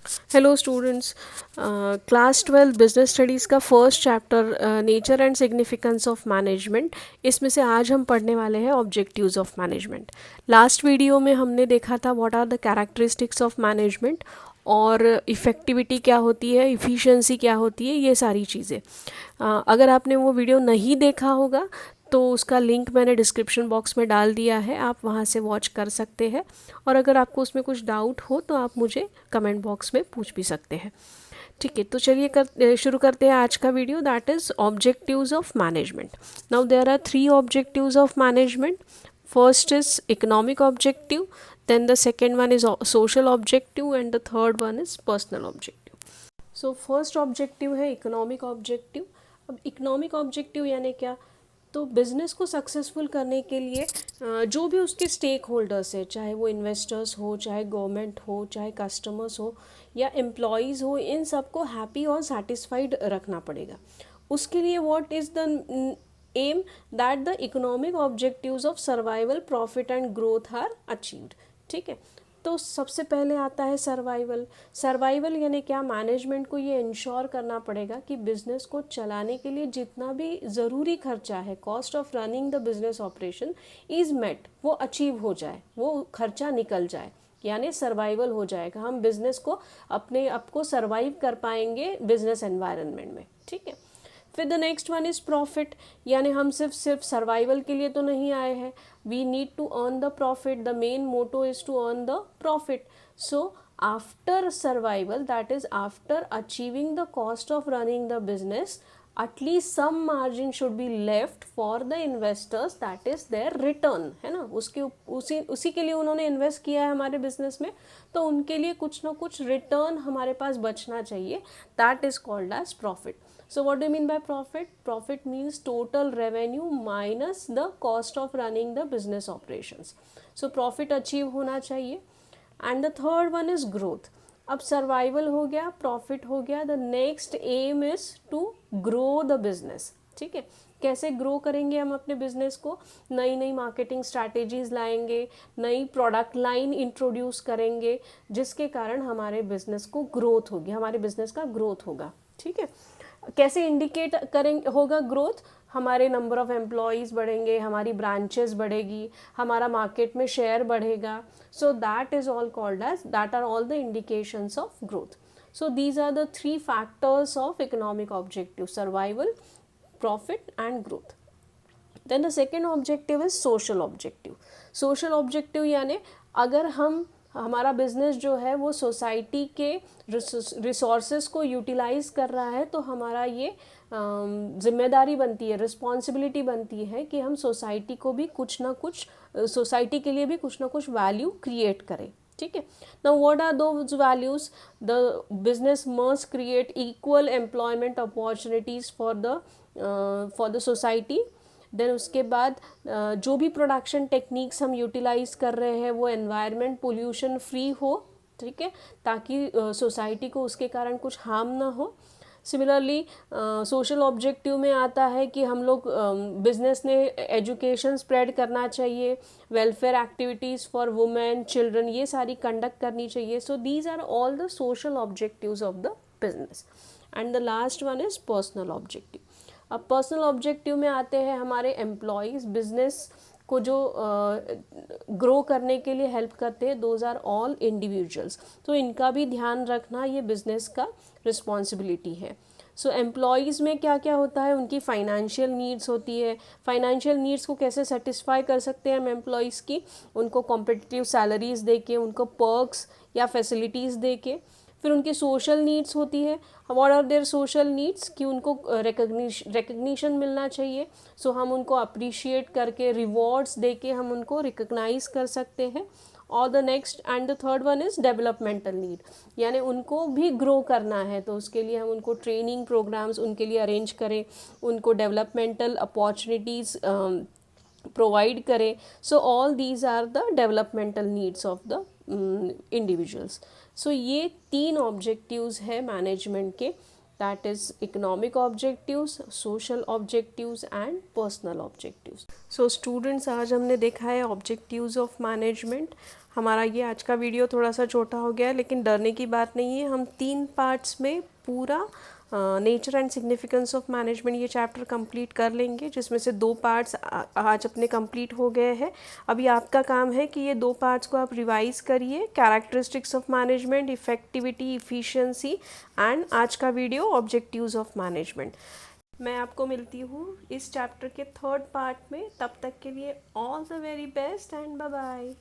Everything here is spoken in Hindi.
Hello students, class 12 business studies का first chapter nature and significance of management. इसमें से आज हम पढ़ने वाले हैं objectives of management. Last video में हमने देखा था what are the characteristics of management और इफ़ेक्टिविटी क्या होती है, इफ़िशियंसी क्या होती है, ये सारी चीज़ें। अगर आपने वो वीडियो नहीं देखा होगा तो उसका लिंक मैंने डिस्क्रिप्शन बॉक्स में डाल दिया है, आप वहाँ से वॉच कर सकते हैं। और अगर आपको उसमें कुछ डाउट हो तो आप मुझे कमेंट बॉक्स में पूछ भी सकते हैं। ठीक है, तो चलिए शुरू करते हैं आज का video, that is objectives of management. Now there are 3 objectives of management. First is economic objective, then the second one is social objective and the third one is personal objective. So first objective है इकोनॉमिक ऑब्जेक्टिव। अब इकोनॉमिक ऑब्जेक्टिव यानी क्या, तो बिज़नेस को सक्सेसफुल करने के लिए जो भी उसके स्टेक होल्डर्स है, चाहे वो इन्वेस्टर्स हो, चाहे गवर्नमेंट हो, चाहे कस्टमर्स हो या एम्प्लॉयज़ हो, इन सबको हैप्पी और सेटिस्फाइड रखना पड़ेगा। उसके लिए what is the aim, that the economic objectives of survival, profit and growth are achieved. ठीक है, तो सबसे पहले आता है सर्वाइवल। सर्वाइवल यानी क्या, मैनेजमेंट को ये इंश्योर करना पड़ेगा कि बिजनेस को चलाने के लिए जितना भी ज़रूरी खर्चा है, cost of running the business operation is met, वो अचीव हो जाए, वो खर्चा निकल जाए, यानी सर्वाइवल हो जाएगा। हम बिजनेस को अपने आप को सर्वाइव कर पाएंगे बिजनेस एनवायरनमेंट में। ठीक है, फिर the next one is profit, यानी हम सिर्फ सर्वाइवल के लिए तो नहीं आए हैं, we need to earn the profit, the main motto is to earn the profit. So after survival, that is after achieving the cost of running the business, at least some margin should be left for the investors, that is their return, है ना। उसी के लिए उन्होंने इन्वेस्ट किया है हमारे बिजनेस में, तो उनके लिए कुछ ना कुछ रिटर्न हमारे पास बचना चाहिए, that is called as profit. So what do mean by profit? Profit means total revenue minus the cost of running the business operations. So profit achieve होना चाहिए। And the third one is growth. अब सर्वाइवल हो गया, प्रॉफिट हो गया, the next aim is to grow the business. ठीक है, कैसे ग्रो करेंगे हम अपने बिजनेस को? नई नई मार्केटिंग स्ट्रैटेजीज लाएंगे, नई प्रोडक्ट लाइन इंट्रोड्यूस करेंगे, जिसके कारण हमारे बिजनेस को ग्रोथ होगी, हमारे बिजनेस का ग्रोथ होगा। ठीक है, कैसे इंडिकेट करेंगे होगा ग्रोथ? हमारे नंबर ऑफ एम्प्लॉयज़ बढ़ेंगे, हमारी ब्रांचेस बढ़ेगी, हमारा मार्केट में शेयर बढ़ेगा। So that is all called as, that are all the indications of growth. So these are the 3 factors of economic objective: survival, profit and growth. Then the second objective is social objective. Social objective यानी अगर हमारा बिजनेस जो है वो सोसाइटी के रिसोर्सेज को यूटिलाइज कर रहा है, तो हमारा ये जिम्मेदारी बनती है, रिस्पॉन्सिबिलिटी बनती है कि हम सोसाइटी को भी कुछ ना कुछ, सोसाइटी के लिए भी कुछ ना कुछ वैल्यू क्रिएट करें। ठीक है, now what are those values? The business must create equal employment opportunities for the society. Then उसके बाद जो भी प्रोडक्शन टेक्निक्स हम यूटिलाइज कर रहे हैं वो एनवायरनमेंट पोल्यूशन फ्री हो। ठीक है, ताकि सोसाइटी को उसके कारण कुछ हार्म ना हो। सिमिलरली सोशल ऑब्जेक्टिव में आता है कि हम लोग बिजनेस ने एजुकेशन स्प्रेड करना चाहिए, welfare activities for women, children, ये सारी कंडक्ट करनी चाहिए। So these are all the social objectives of the business. And the last one is personal objective. अब पर्सनल ऑब्जेक्टिव में आते हैं हमारे एम्प्लॉयज़, बिजनेस को जो ग्रो करने के लिए हेल्प करते हैं, दोज आर ऑल इंडिविजुअल्स। तो इनका भी ध्यान रखना ये बिजनेस का रिस्पॉन्सिबिलिटी है। सो एम्प्लॉयज़ में क्या क्या होता है, उनकी फाइनेंशियल नीड्स होती है। फाइनेंशियल नीड्स को कैसे सेटिस्फाई कर सकते हैं हम एम्प्लॉयज़ की? उनको कॉम्पिटिटिव सैलरीज़ दे के, उनको पर्क्स या फैसिलिटीज़ दे के। फिर उनकी सोशल नीड्स होती है, what are their social needs, कि उनको रिकग्निशन मिलना चाहिए। सो हम उनको अप्रिशिएट करके, रिवॉर्ड्स दे के हम उनको रिकग्नाइज कर सकते हैं। और the next and the third one is developmental need, यानी उनको भी ग्रो करना है, तो उसके लिए हम उनको ट्रेनिंग प्रोग्राम्स उनके लिए अरेंज करें, उनको डेवलपमेंटल अपॉर्चुनिटीज़ प्रोवाइड करें। So all these are the developmental needs of the individuals. So ये 3 ऑब्जेक्टिव्स है मैनेजमेंट के, that is economic objectives, social objectives and personal objectives. So students, आज हमने देखा है objectives of management. हमारा ये आज का वीडियो थोड़ा सा छोटा हो गया है, लेकिन डरने की बात नहीं है. हम 3 पार्ट्स में पूरा nature and significance of management ये चैप्टर कंप्लीट कर लेंगे, जिसमें से 2 पार्ट्स आज अपने कंप्लीट हो गए हैं. अभी आपका काम है कि ये 2 पार्ट्स को आप रिवाइज करिए. Characteristics of management, effectivity, efficiency and आज का वीडियो ऑब्जेक्टिव्स ऑफ मैनेजमेंट. मैं आपको मिलती हूँ इस चैप्टर के 3rd पार्ट में. तब तक के लिए all the very best and bye bye.